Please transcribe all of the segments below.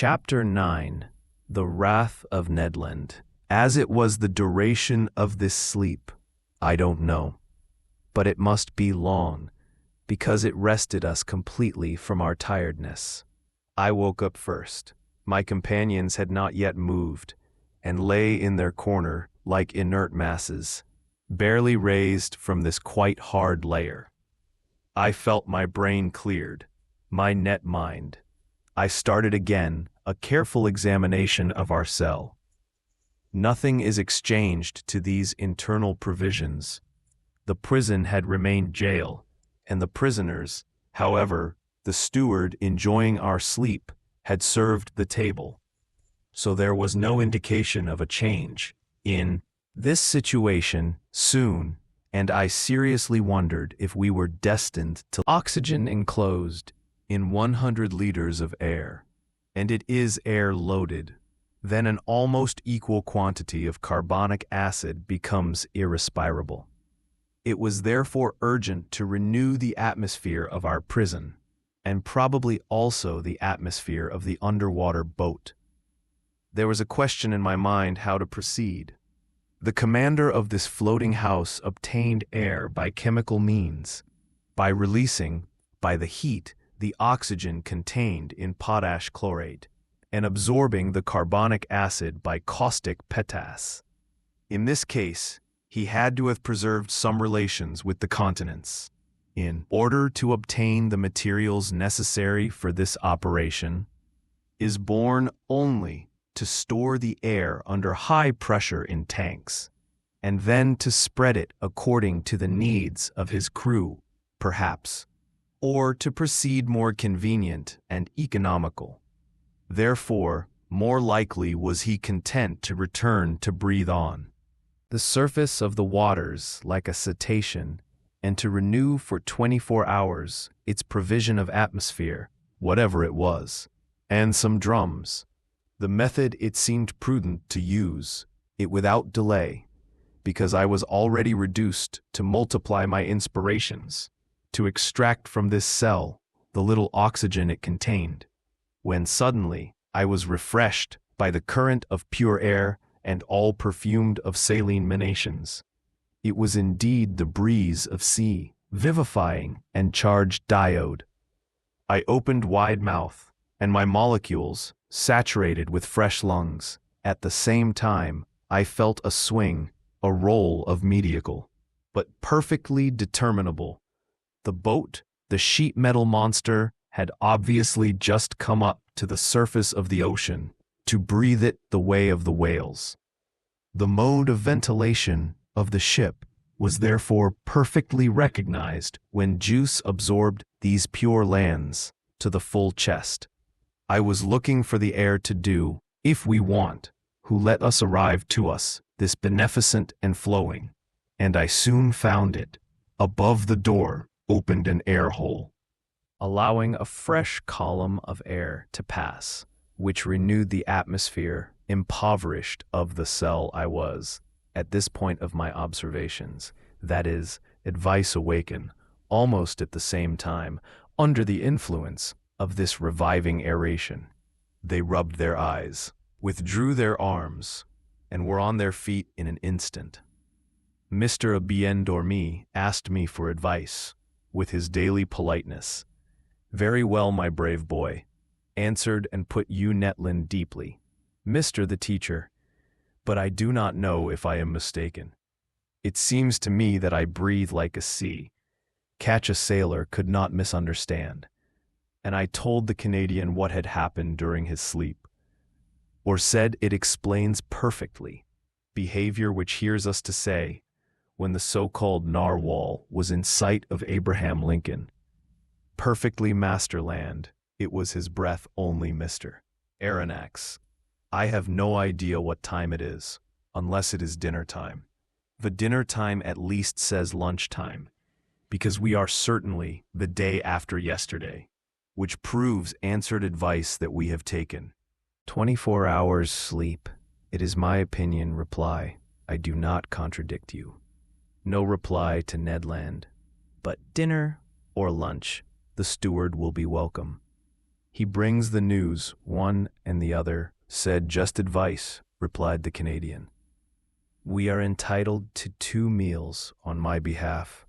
Chapter 9. The Wrath of Ned Land. As it was the duration of this sleep, I don't know, but it must be long, because it rested us completely from our tiredness. I woke up first. My companions had not yet moved, and lay in their corner like inert masses, barely raised from this quite hard layer. I felt my brain cleared, my net mind. I started again a careful examination of our cell. Nothing is exchanged to these internal provisions. The prison had remained jail, and the prisoners, however, the steward enjoying our sleep, had served the table. So there was no indication of a change in this situation soon, and I seriously wondered if we were destined to oxygen enclosed in 100 liters of air, and it is air loaded, then an almost equal quantity of carbonic acid becomes irrespirable. It was therefore urgent to renew the atmosphere of our prison, and probably also the atmosphere of the underwater boat. There was a question in my mind how to proceed. The commander of this floating house obtained air by chemical means, by releasing, by the heat, the oxygen contained in potash chlorate, and absorbing the carbonic acid by caustic potash. In this case, he had to have preserved some relations with the continents. In order to obtain the materials necessary for this operation, is born only to store the air under high pressure in tanks, and then to spread it according to the needs of his crew, perhaps, or to proceed more convenient and economical. Therefore, more likely was he content to return to breathe on the surface of the waters like a cetacean, and to renew for 24 hours its provision of atmosphere, whatever it was, and some drums. The method it seemed prudent to use, it without delay, because I was already reduced to multiply my inspirations, to extract from this cell the little oxygen it contained, when suddenly I was refreshed by the current of pure air and all perfumed of saline emanations. It was indeed the breeze of sea, vivifying and charged diode. I opened wide mouth, and my molecules, saturated with fresh lungs, at the same time I felt a swing, a roll of medical, but perfectly determinable. The boat, the sheet metal monster, had obviously just come up to the surface of the ocean, to breathe it the way of the whales. The mode of ventilation of the ship was therefore perfectly recognized when juice absorbed these pure lands to the full chest. I was looking for the air to do, if we want, who let us arrive to us, this beneficent and flowing, and I soon found it. Above the door opened an air hole, allowing a fresh column of air to pass, which renewed the atmosphere impoverished of the cell I was, at this point of my observations, that is, advice awaken, almost at the same time, under the influence of this reviving aeration. They rubbed their eyes, withdrew their arms, and were on their feet in an instant. Mr. Bien Dormi asked me for advice, with his daily politeness. "Very well, my brave boy," answered and put you Ned Land deeply. "Mr. the teacher, but I do not know if I am mistaken. It seems to me that I breathe like a sea. Catch a sailor could not misunderstand." And I told the Canadian what had happened during his sleep, or said it explains perfectly behavior which hears us to say, when the so-called narwhal was in sight of Abraham Lincoln. Perfectly Master Land, it was his breath only, Mr. Aronnax. I have no idea what time it is, unless it is dinner time. The dinner time at least says lunch time, because we are certainly the day after yesterday, which proves answered advice that we have taken. 24 hours sleep, it is my opinion, reply. I do not contradict you. No reply to Ned Land, but dinner or lunch, the steward will be welcome. He brings the news, one and the other said just advice, replied the Canadian. We are entitled to 2 meals on my behalf.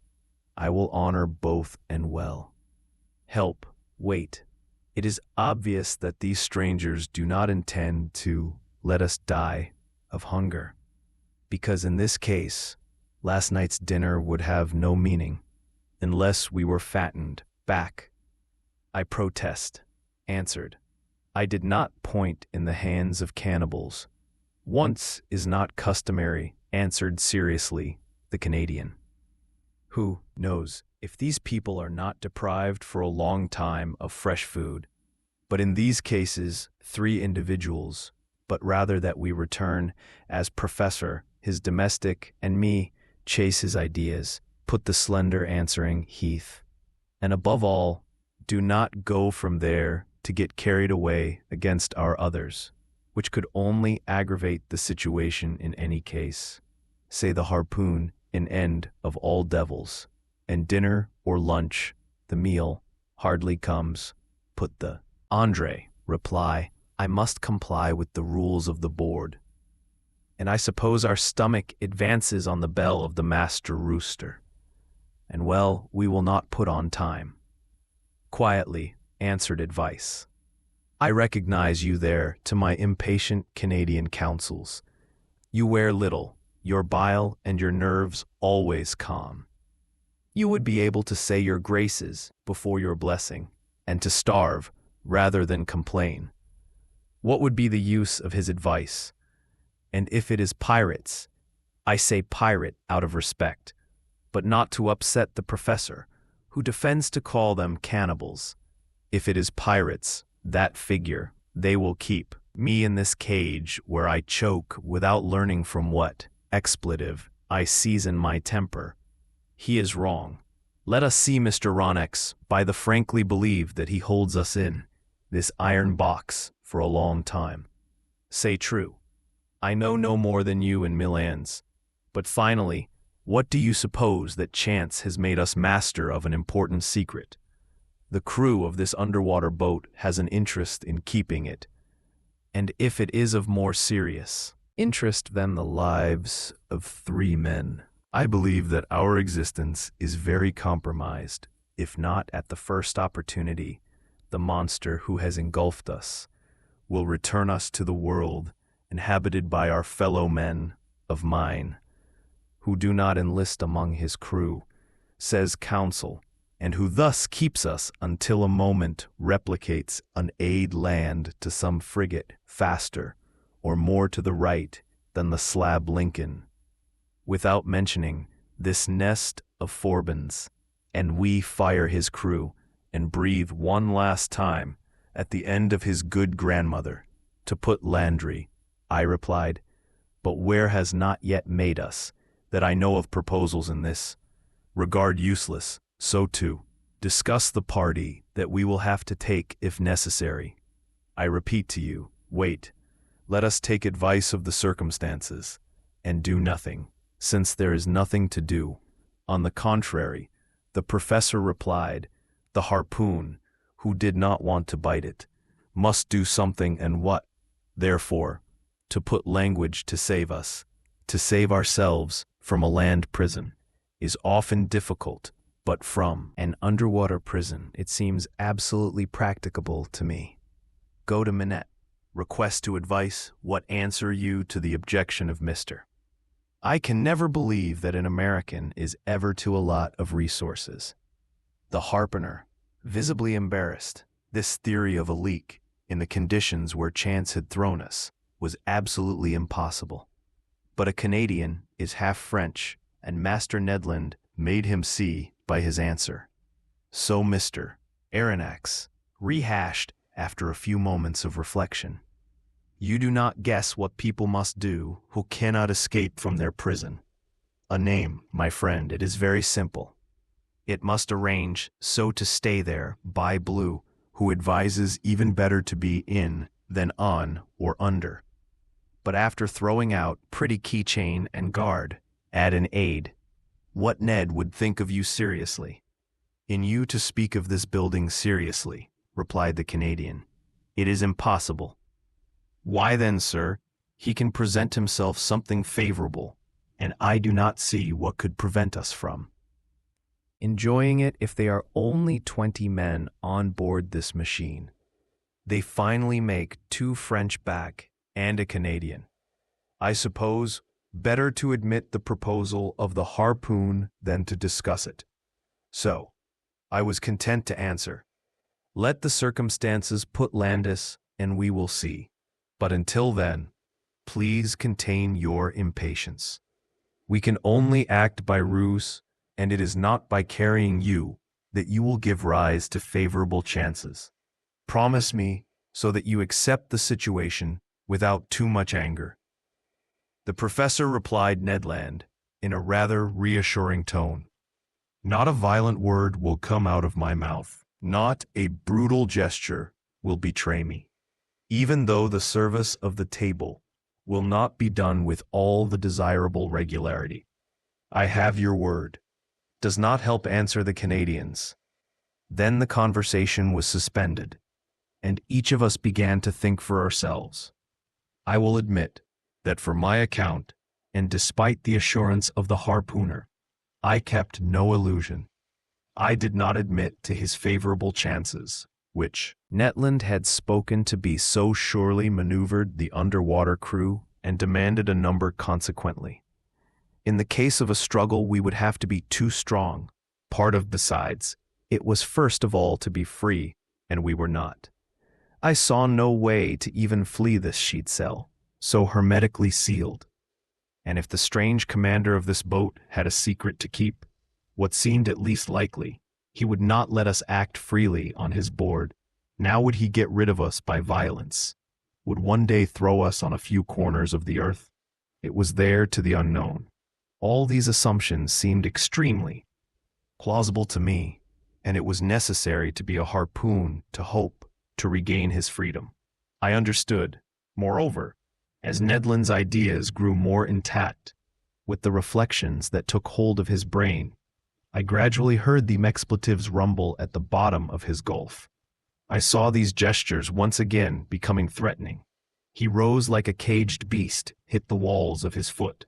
I will honor both and well. Help, wait. It is obvious that these strangers do not intend to let us die of hunger, because in this case, last night's dinner would have no meaning unless we were fattened back. I protest, answered. I did not point in the hands of cannibals. Once is not customary, answered seriously the Canadian. Who knows if these people are not deprived for a long time of fresh food, but in these cases 3 individuals, but rather that we return as Professor, his domestic, and me, chase his ideas, put the slender answering Heath. And above all, do not go from there to get carried away against our others, which could only aggravate the situation in any case. Say the harpoon, an end of all devils, and dinner or lunch, the meal, hardly comes. Put the Andre, reply, I must comply with the rules of the board. And I suppose our stomach advances on the bell of the master rooster. And well, we will not put on time. Quietly, answered advice. I recognize you there to my impatient Canadian counsels. You wear little, your bile and your nerves always calm. You would be able to say your graces before your blessing, and to starve rather than complain. What would be the use of his advice? And if it is pirates, I say pirate out of respect, but not to upset the professor, who defends to call them cannibals. If it is pirates, that figure, they will keep me in this cage where I choke without learning from what expletive I season my temper. He is wrong. Let us see Mr. Aronnax by the frankly believe that he holds us in this iron box for a long time. Say true. I know no more than you in Milans, but finally, what do you suppose that chance has made us master of an important secret? The crew of this underwater boat has an interest in keeping it, and if it is of more serious interest than the lives of 3 men, I believe that our existence is very compromised, if not at the first opportunity, the monster who has engulfed us will return us to the world inhabited by our fellow men of mine, who do not enlist among his crew, says counsel, and who thus keeps us until a moment replicates an aid land to some frigate faster or more to the right than the slab Lincoln, without mentioning this nest of Forbans, and we fire his crew and breathe one last time at the end of his good grandmother, to put Landry, I replied, but where has not yet made us, that I know of proposals in this regard useless, so to discuss the party that we will have to take if necessary. I repeat to you, wait, let us take advice of the circumstances, and do nothing, since there is nothing to do. On the contrary, the professor replied, the harpoon, who did not want to bite it, must do something, and what? Therefore, to put language to save us, to save ourselves from a land prison, is often difficult, but from an underwater prison it seems absolutely practicable to me. Go to Minette, request to advice what answer you to the objection of Mr. I can never believe that an American is ever to a lot of resources. The harpooner, visibly embarrassed, this theory of a leak, in the conditions where chance had thrown us, was absolutely impossible. But a Canadian is half French, and Master Ned Land made him see by his answer. So Mr. Aronnax rehashed after a few moments of reflection. You do not guess what people must do who cannot escape from their prison. A name, my friend, it is very simple. It must arrange so to stay there by Blue, who advises even better to be in than on or under. But after throwing out pretty keychain and guard, add an aid. What Ned would think of you seriously. In you to speak of this building seriously, replied the Canadian. "It is impossible." "Why then, sir? He can present himself something favorable, and I do not see what could prevent us from enjoying it if they are only 20 men on board this machine. They finally make 2 French back and a Canadian. I suppose better to admit the proposal of the harpoon than to discuss it. So, I was content to answer, 'Let the circumstances put Landis, and we will see. But until then, please contain your impatience. We can only act by ruse, and it is not by carrying you that you will give rise to favorable chances. Promise me so that you accept the situation without too much anger.'" The professor replied Ned Land in a rather reassuring tone. "Not a violent word will come out of my mouth. Not a brutal gesture will betray me. Even though the service of the table will not be done with all the desirable regularity. I have your word." Does not help answer the Canadians. Then the conversation was suspended, and each of us began to think for ourselves. I will admit that for my account, and despite the assurance of the harpooner, I kept no illusion. I did not admit to his favorable chances, which Ned Land had spoken to be so surely maneuvered the underwater crew and demanded a number consequently. In the case of a struggle, we would have to be too strong. Besides, it was first of all to be free, and we were not. I saw no way to even flee this sheet cell, so hermetically sealed. And if the strange commander of this boat had a secret to keep, what seemed at least likely, he would not let us act freely on his board. Now would he get rid of us by violence? Would one day throw us on a few corners of the earth? It was there to the unknown. All these assumptions seemed extremely plausible to me, and it was necessary to be a harpoon to hope to regain his freedom. I understood, moreover, as Ned Land's ideas grew more intact, with the reflections that took hold of his brain, I gradually heard the expletives rumble at the bottom of his gulf. I saw these gestures once again becoming threatening. He rose like a caged beast, hit the walls of his foot.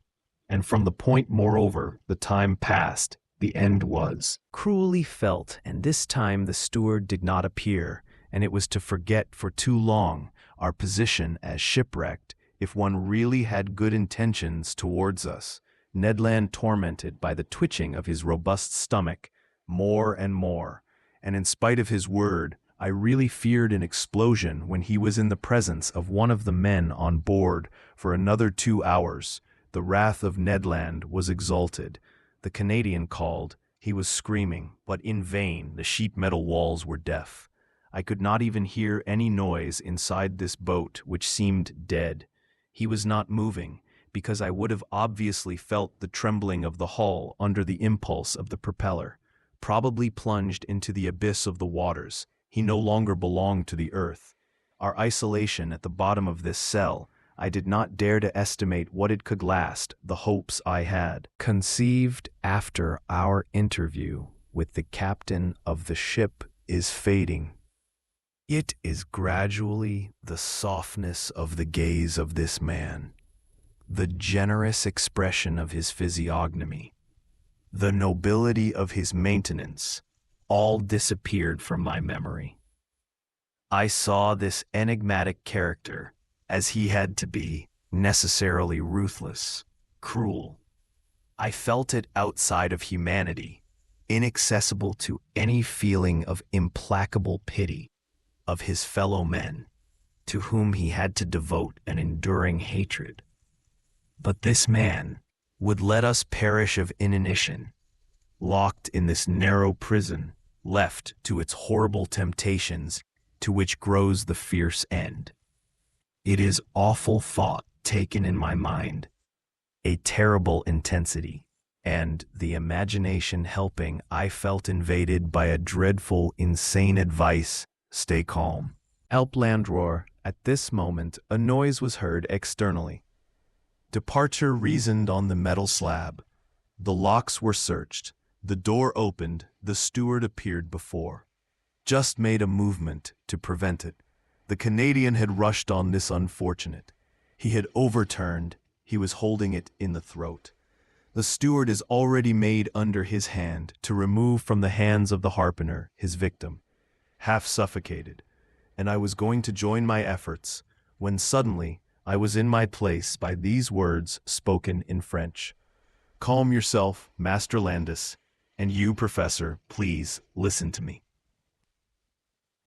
And from the point, moreover, the time passed, the end was cruelly felt, and this time the steward did not appear, and it was to forget for too long our position as shipwrecked if one really had good intentions towards us. Ned Land, tormented by the twitching of his robust stomach more and more, and in spite of his word, I really feared an explosion when he was in the presence of one of the men on board for another 2 hours. The wrath of Ned Land was exalted. The Canadian called. He was screaming, but in vain. The sheet metal walls were deaf. I could not even hear any noise inside this boat, which seemed dead. He was not moving, because I would have obviously felt the trembling of the hull under the impulse of the propeller. Probably plunged into the abyss of the waters, he no longer belonged to the earth. Our isolation at the bottom of this cell, I did not dare to estimate what it could last. The hopes I had conceived after our interview with the captain of the ship is fading. It is gradually the softness of the gaze of this man, the generous expression of his physiognomy, the nobility of his maintenance, all disappeared from my memory. I saw this enigmatic character as he had to be, necessarily ruthless, cruel. I felt it outside of humanity, inaccessible to any feeling of implacable pity of his fellow men, to whom he had to devote an enduring hatred. But this man would let us perish of inanition, locked in this narrow prison, left to its horrible temptations, to which grows the fierce end. It is awful thought taken in my mind, a terrible intensity, and the imagination helping, I felt invaded by a dreadful, insane advice: stay calm. Help Landroar. At this moment, a noise was heard externally. Departure reasoned on the metal slab. The locks were searched. The door opened. The steward appeared before. just made a movement to prevent it. The Canadian had rushed on this unfortunate. He had overturned. He was holding it in the throat. The steward is already made under his hand to remove from the hands of the harpooner his victim, half suffocated, and I was going to join my efforts, when suddenly I was in my place by these words spoken in French. "Calm yourself, Master Landis, and you, Professor, please listen to me.